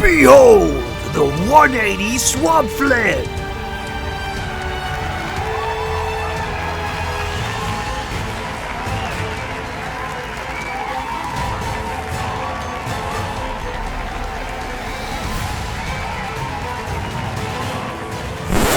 Behold, the 180 Swamp Flip!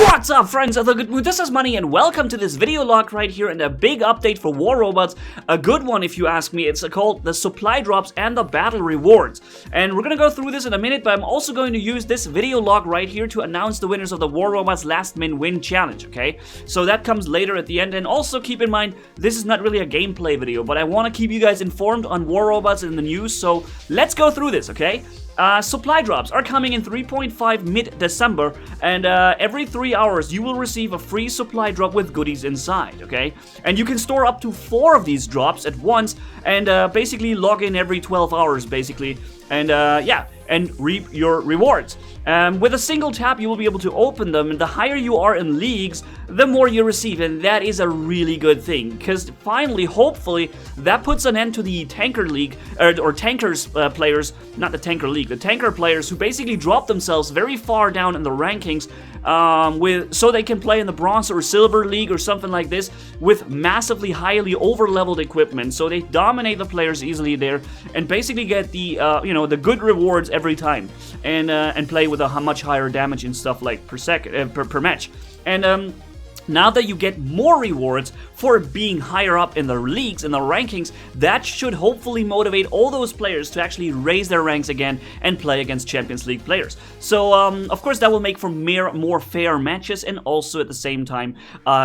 What's up, friends of the good mood? This is Manni and welcome to this video log right here and a big update for War Robots. A good one if you ask me. It's called the supply drops and the battle rewards. And we're gonna go through this in a minute, but I'm also going to use this video log right here to announce the winners of the War Robots Last Min Win Challenge, okay? So that comes later at the end, and also keep in mind, this is not really a gameplay video, but I want to keep you guys informed on War Robots and the news, so let's go through this, okay? Supply drops are coming in 3.5 mid-December, and every 3 hours you will receive a free supply drop with goodies inside, okay? And you can store up to 4 of these drops at once, and basically log in every 12 hours, basically, and yeah, and reap your rewards. With a single tap, you will be able to open them, and the higher you are in leagues, the more you receive, and that is a really good thing, because finally, hopefully, that puts an end to the Tanker League, or Tankers players, not the Tanker League, the Tanker players who basically drop themselves very far down in the rankings, so they can play in the Bronze or Silver League or something like this, with massively highly over-leveled equipment, so they dominate the players easily there, and basically get the, you know, the good rewards every time, and play with a much higher damage and stuff like per match. And now that you get more rewards for being higher up in the leagues, in the rankings, that should hopefully motivate all those players to actually raise their ranks again and play against Champions League players. So, of course, that will make for more fair matches, and also at the same time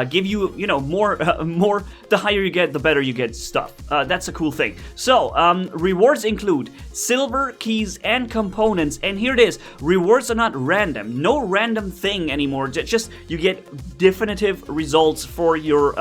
give you, you know, more, the higher you get, the better you get stuff. That's a cool thing. So, rewards include silver, keys, and components, and here it is. Rewards are not random. No random thing anymore. Just you get definitive results for your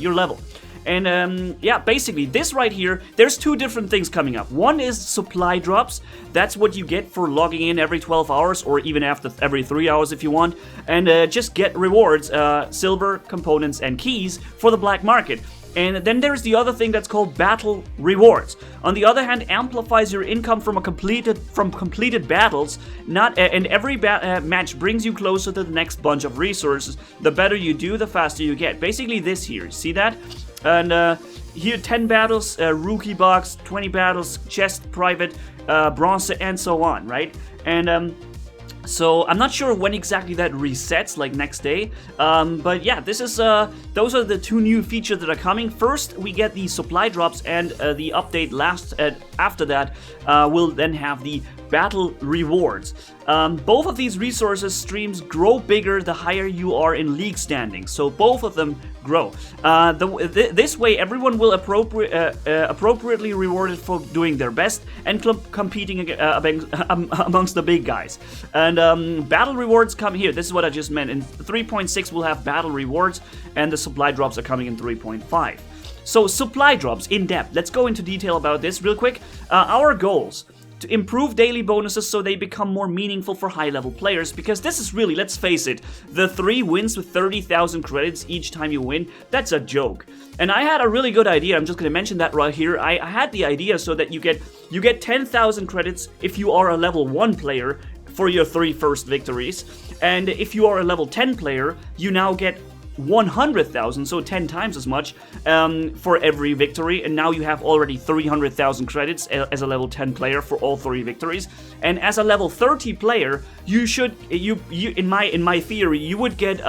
level. And yeah, basically this right here, there's 2 different things coming up. One is supply drops. That's what you get for logging in every 12 hours, or even after every 3 hours if you want, and just get rewards, silver, components, and keys for the black market. And then there's the other thing that's called battle rewards. On the other hand, amplifies your income from completed battles. And every match brings you closer to the next bunch of resources. The better you do, the faster you get. Basically this here, see that? And here 10 battles, rookie box, 20 battles, chest, private, bronze, and so on, right? And so I'm not sure when exactly that resets, like next day, but yeah, this is those are the 2 new features that are coming. First, we get the supply drops, and the update after that will then have the battle rewards. Both of these resources streams grow bigger the higher you are in league standing, so both of them grow. This way, everyone will appropriately rewarded for doing their best and competing amongst the big guys. And battle rewards come here. This is what I just meant. In 3.6, we'll have battle rewards, and the supply drops are coming in 3.5. So supply drops in depth. Let's go into detail about this real quick. Our goals: to improve daily bonuses so they become more meaningful for high-level players, because this is really, let's face it, the 3 wins with 30,000 credits each time you win, that's a joke. And I had a really good idea. I'm just going to mention that right here. I had the idea so that you get 10,000 credits if you are a level 1 player for your 3 first victories, and if you are a level 10 player, you now get 100,000, so 10 times as much for every victory, and now you have already 300,000 credits as a level 10 player for all 3 victories. And as a level 30 player, you should in my theory, you would get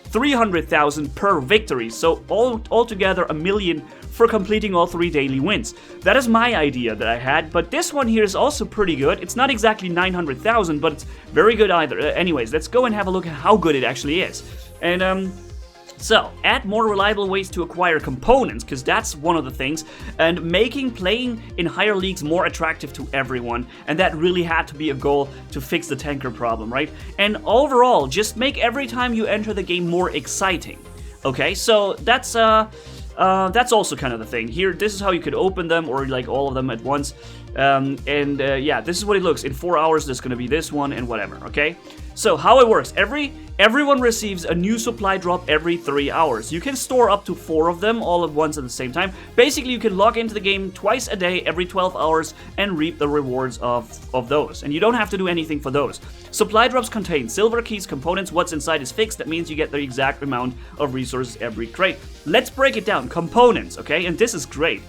300,000 per victory, so altogether 1 million for completing all 3 daily wins. That is my idea that I had, but this one here is also pretty good. It's not exactly 900,000, but it's very good either. Anyways, let's go and have a look at how good it actually is. And so, add more reliable ways to acquire components, because that's one of the things, and making playing in higher leagues more attractive to everyone, and that really had to be a goal to fix the tanker problem, right? And overall, just make every time you enter the game more exciting. Okay, so that's also kind of the thing. Here, this is how you could open them, or like all of them at once. Yeah, this is what it looks. In 4 hours, there's gonna be this one and whatever, okay? So how it works, everyone receives a new supply drop every 3 hours. You can store up to 4 of them all at once at the same time. Basically, you can log into the game twice a day, every 12 hours, and reap the rewards of those. And you don't have to do anything for those. Supply drops contain silver keys, components. What's inside is fixed. That means you get the exact amount of resources every crate. Let's break it down. Components, okay? And this is great.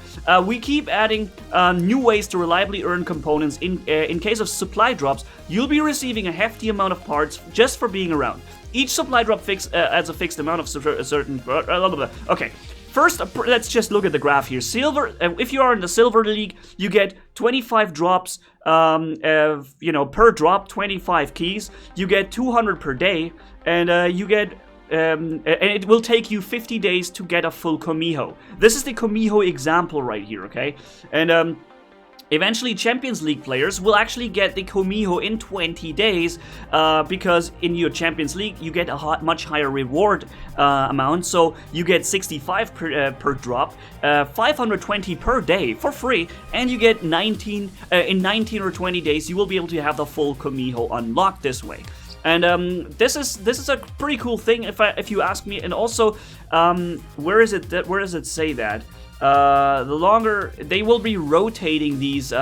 We keep adding new ways to reliably earn components. In case of supply drops, you'll be receiving a hefty amount of parts just for being around. Each supply drop adds a fixed amount of a certain... Okay, first, let's just look at the graph here. Silver, if you are in the Silver League, you get 25 drops, per drop, 25 keys. You get 200 per day, and you get... and it will take you 50 days to get a full Komiho. This is the Komiho example right here, okay? And eventually Champions League players will actually get the Komiho in 20 days because in your Champions League you get a much higher reward amount. So you get 65 per drop, 520 per day for free, and you get 19 or 20 days you will be able to have the full Komiho unlocked this way. And this is a pretty cool thing if you ask me. And also, where does it say that? The longer they will be rotating these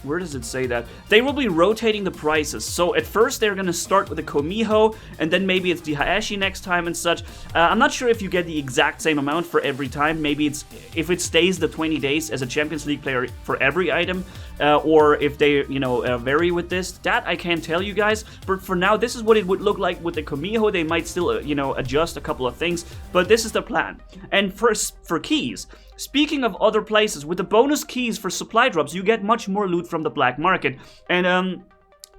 where does it say that? They will be rotating the prices. So at first they're gonna start with the Komiho, and then maybe it's the Haechi next time and such. I'm not sure if you get the exact same amount for every time. Maybe it's if it stays the 20 days as a Champions League player for every item, or if they vary with this. That I can't tell you guys. But for now, this is what it would look like with the Komiho. They might still adjust a couple of things, but this is the plan. And for keys. Speaking of other places, with the bonus keys for supply drops, you get much more loot from the black market. And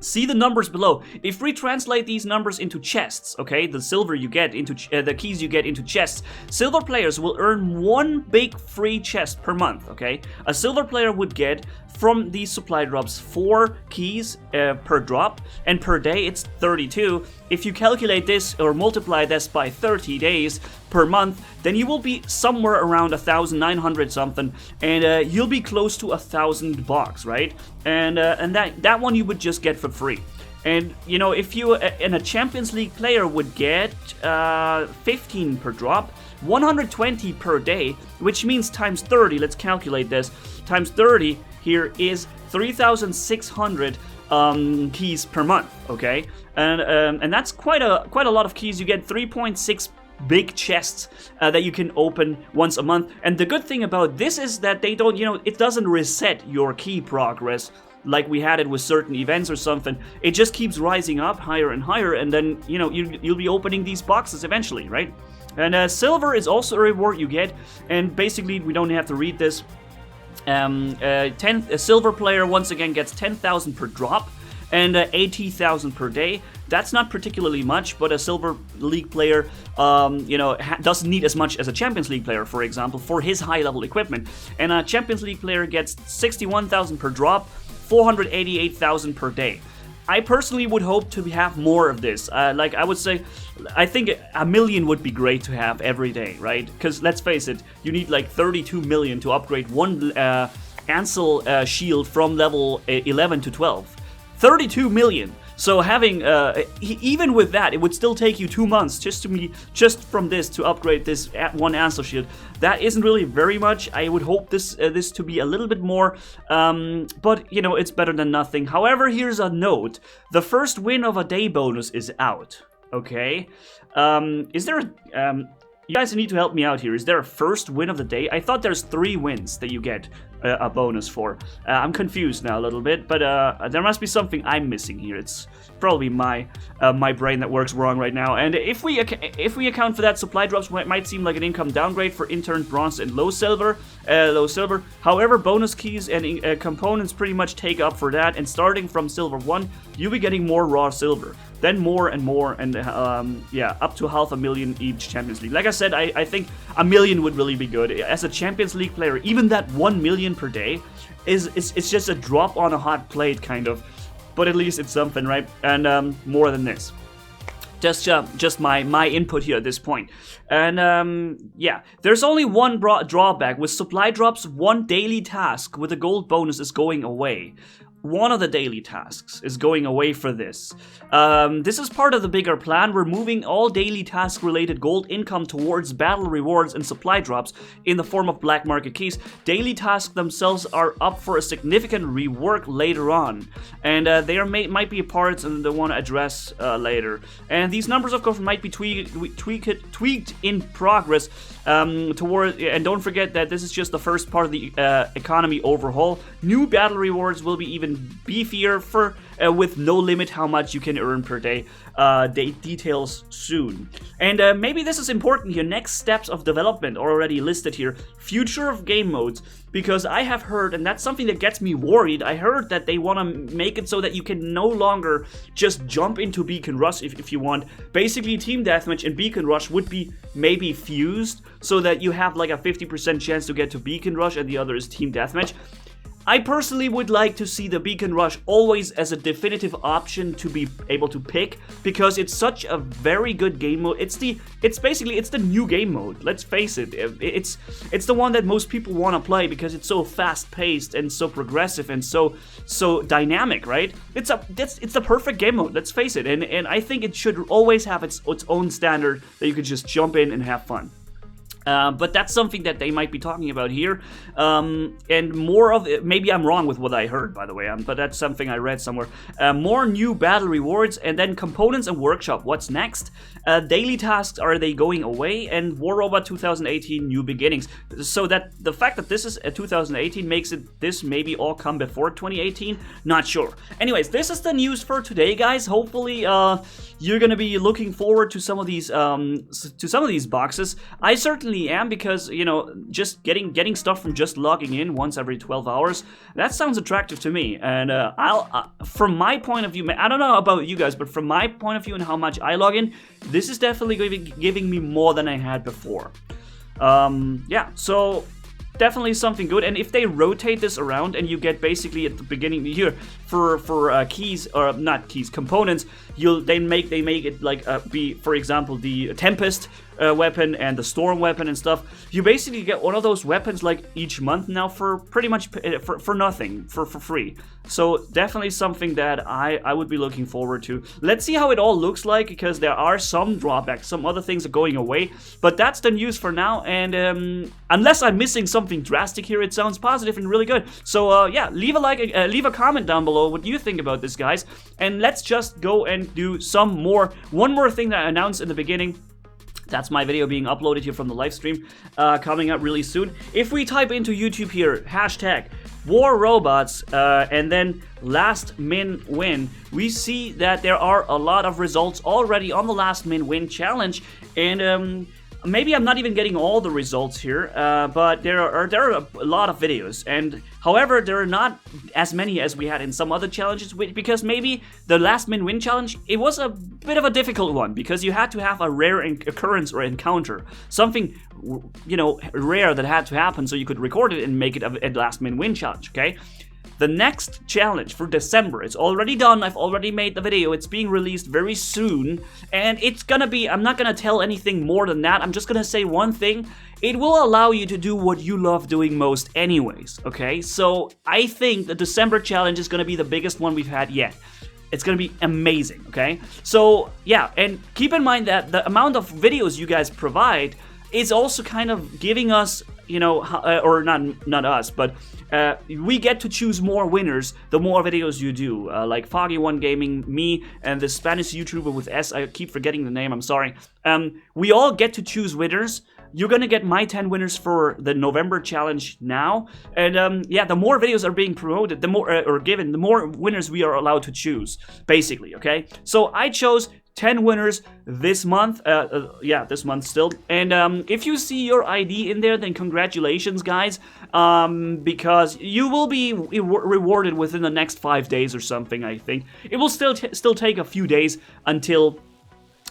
see the numbers below. If we translate these numbers into chests, okay, the silver you get into the keys you get into chests, silver players will earn one big free chest per month, okay? A silver player would get from these supply drops 4 keys per drop, and per day it's 32. If you calculate this or multiply this by 30 days per month, then you will be somewhere around 1,900 something, and you'll be close to 1,000 bucks, right? And that one you would just get for free. And if you and a Champions League player would get 15 per drop, 120 per day, which means times 30. Let's calculate this. Times 30 here is 3,600 keys per month. Okay, and that's quite a lot of keys. You get 3.6 big chests that you can open once a month. And the good thing about this is that they don't, it doesn't reset your key progress like we had it with certain events or something. It just keeps rising up higher and higher, and then you'll be opening these boxes eventually, right? And silver is also a reward you get, and basically we don't have to read this. A silver player once again gets 10,000 per drop and 80,000 per day. That's not particularly much, but a Silver League player, doesn't need as much as a Champions League player, for example, for his high-level equipment. And a Champions League player gets 61,000 per drop, 488,000 per day. I personally would hope to have more of this. Like I would say, I think 1 million would be great to have every day, right? Because let's face it, you need like 32 million to upgrade one Ansel shield from level 11 to 12. 32 million. So having, even with that, it would still take you 2 months just from this to upgrade this one Ansel shield. That isn't really very much. I would hope this to be a little bit more, but it's better than nothing. However, here's a note: the first win of a day bonus is out. Okay, is there? You guys need to help me out here. Is there a first win of the day? I thought there's 3 wins that you get a bonus for. I'm confused now a little bit, but there must be something I'm missing here. It's probably my brain that works wrong right now. And if we account for that, supply drops might seem like an income downgrade for intern bronze and low silver. However, bonus keys and components pretty much take up for that. And starting from silver 1, you'll be getting more raw silver. Then more and more, and up to 500,000 each Champions League. Like I said, I think 1 million would really be good. As a Champions League player, even that 1 million per day it's just a drop on a hot plate, kind of. But at least it's something, right? And more than this. Just my input here at this point. And there's only one drawback. With supply drops, one daily task with a gold bonus is going away. one of the daily tasks is going away for this. This is part of the bigger plan. We're moving all daily task related gold income towards battle rewards and supply drops in the form of black market keys. Daily tasks themselves are up for a significant rework later on, and they might be parts and they want to address later. And these numbers, of course, might be tweaked in progress toward. And don't forget that this is just the first part of the economy overhaul. New battle rewards will be even beefier for with no limit how much you can earn per day. Details soon. And maybe this is important here. Next steps of development are already listed here. Future of game modes, because I have heard, and that's something that gets me worried, I heard that they want to make it so that you can no longer just jump into Beacon Rush if you want. Basically, Team Deathmatch and Beacon Rush would be maybe fused so that you have like a 50% chance to get to Beacon Rush and the other is Team Deathmatch. I personally would like to see the Beacon Rush always as a definitive option to be able to pick, because it's such a very good game mode. It's the new game mode. Let's face it. It's the one that most people want to play because it's so fast paced and so progressive and so dynamic, right? It's the perfect game mode. Let's face it. And I think it should always have its own standard that you could just jump in and have fun. But that's something that they might be talking about here, and more of it. Maybe I'm wrong with what I heard, by the way, but that's something I read somewhere. More new battle rewards, and then components and workshop. What's next? Daily tasks, are they going away? And War Robot 2018 new beginnings. So that the fact that this is a 2018 makes it this maybe all come before 2018. Not sure. Anyways, this is the news for today, guys. Hopefully, you're gonna be looking forward to some of these boxes. I certainly am, because you know, just getting stuff from just logging in once every 12 hours, that sounds attractive to me. And from my point of view, I don't know about you guys, but from my point of view and how much I log in, this is definitely giving me more than I had before. Yeah, so definitely something good. And if they rotate this around and you get basically at the beginning here for keys, or not keys, components, they make it like be, for example, the Tempest weapon and the Storm weapon and stuff. You basically get one of those weapons like each month now for pretty much for nothing, for free. So definitely something that I would be looking forward to. Let's see how it all looks like, because there are some drawbacks, some other things are going away, but that's the news for now. And unless I'm missing something drastic here, it sounds positive and really good. So yeah, leave a like, leave a comment down below what you think about this, guys, and let's just go and do one more thing that I announced in the beginning. That's my video being uploaded here from the live stream, coming up really soon. If we type into YouTube here, hashtag War Robots, and then last min win, we see that there are a lot of results already on the last min win challenge. And maybe I'm not even getting all the results here, but there are a lot of videos. And however, there are not as many as we had in some other challenges, because maybe the last min win challenge, it was a bit of a difficult one, because you had to have a rare occurrence or encounter, something, you know, rare that had to happen so you could record it and make it a last min win challenge. Okay. The next challenge for December, it's already done. I've already made the video. It's being released very soon. And it's gonna be, I'm not gonna tell anything more than that. I'm just gonna say one thing. It will allow you to do what you love doing most anyways, okay? So I think the December challenge is gonna be the biggest one we've had yet. It's gonna be amazing, okay? So yeah, and keep in mind that the amount of videos you guys provide is also kind of giving us, you know, or not us, but we get to choose more winners the more videos you do. Like Foggy One Gaming, me, and the Spanish YouTuber with S, I keep forgetting the name, I'm sorry. We all get to choose winners. You're gonna get my 10 winners for the November challenge now. And yeah, the more videos are being promoted, the more, or given, the more winners we are allowed to choose, basically, okay? So I chose 10 winners this month, yeah, this month still. And if you see your ID in there, then congratulations, guys, because you will be rewarded within the next 5 days or something, I think. It will still take a few days until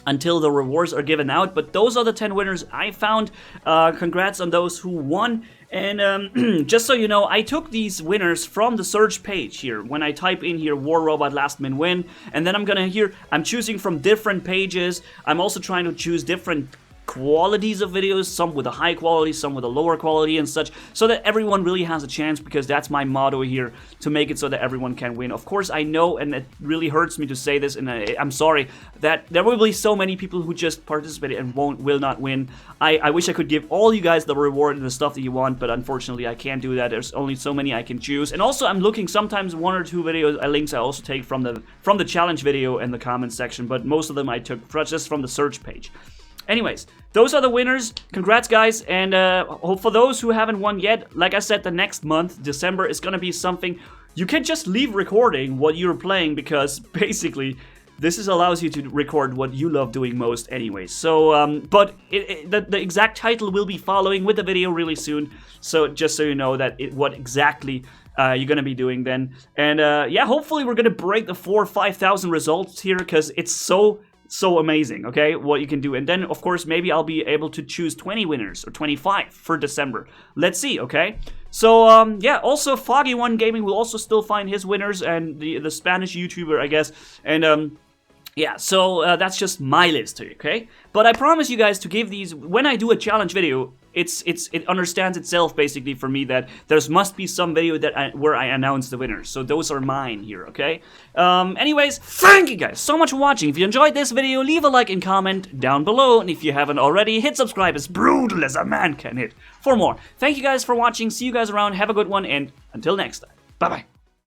the rewards are given out, but those are the 10 winners I found. Congrats on those who won. And just so you know, I took these winners from the search page here. When I type in here War Robot last min win, and then I'm choosing from different pages. I'm also trying to choose different qualities of videos, some with a high quality, some with a lower quality and such, so that everyone really has a chance, because that's my motto here, to make it so that everyone can win. Of course, I know, and it really hurts me to say this, and I'm sorry, that there will be so many people who just participate and will not win. I wish I could give all you guys the reward and the stuff that you want, but unfortunately I can't do that. There's only so many I can choose. And also I'm looking, sometimes 1 or 2 videos, links I also take from the challenge video and the comments section, but most of them I took just from the search page. Anyways, those are the winners. Congrats, guys. And for those who haven't won yet, like I said, the next month, December, is going to be something. You can just leave recording what you're playing, because basically this allows you to record what you love doing most anyways. So, but the exact title will be following with the video really soon. So just so you know that what exactly you're going to be doing then. And yeah, hopefully we're going to break the 4,000 or 5,000 results here, because it's so amazing, okay, what you can do. And then, of course, maybe I'll be able to choose 20 winners or 25 for December. Let's see, okay? So, yeah, also Foggy One Gaming will also still find his winners, and the Spanish YouTuber, I guess. And, yeah, so that's just my list here, okay? But I promise you guys to give these, when I do a challenge video, it understands itself basically for me that there must be some video that where I announce the winners. So those are mine here, okay? Anyways, thank you guys so much for watching. If you enjoyed this video, leave a like and comment down below. And if you haven't already, hit subscribe as brutal as a man can hit for more. Thank you guys for watching. See you guys around. Have a good one, and until next time. Bye-bye.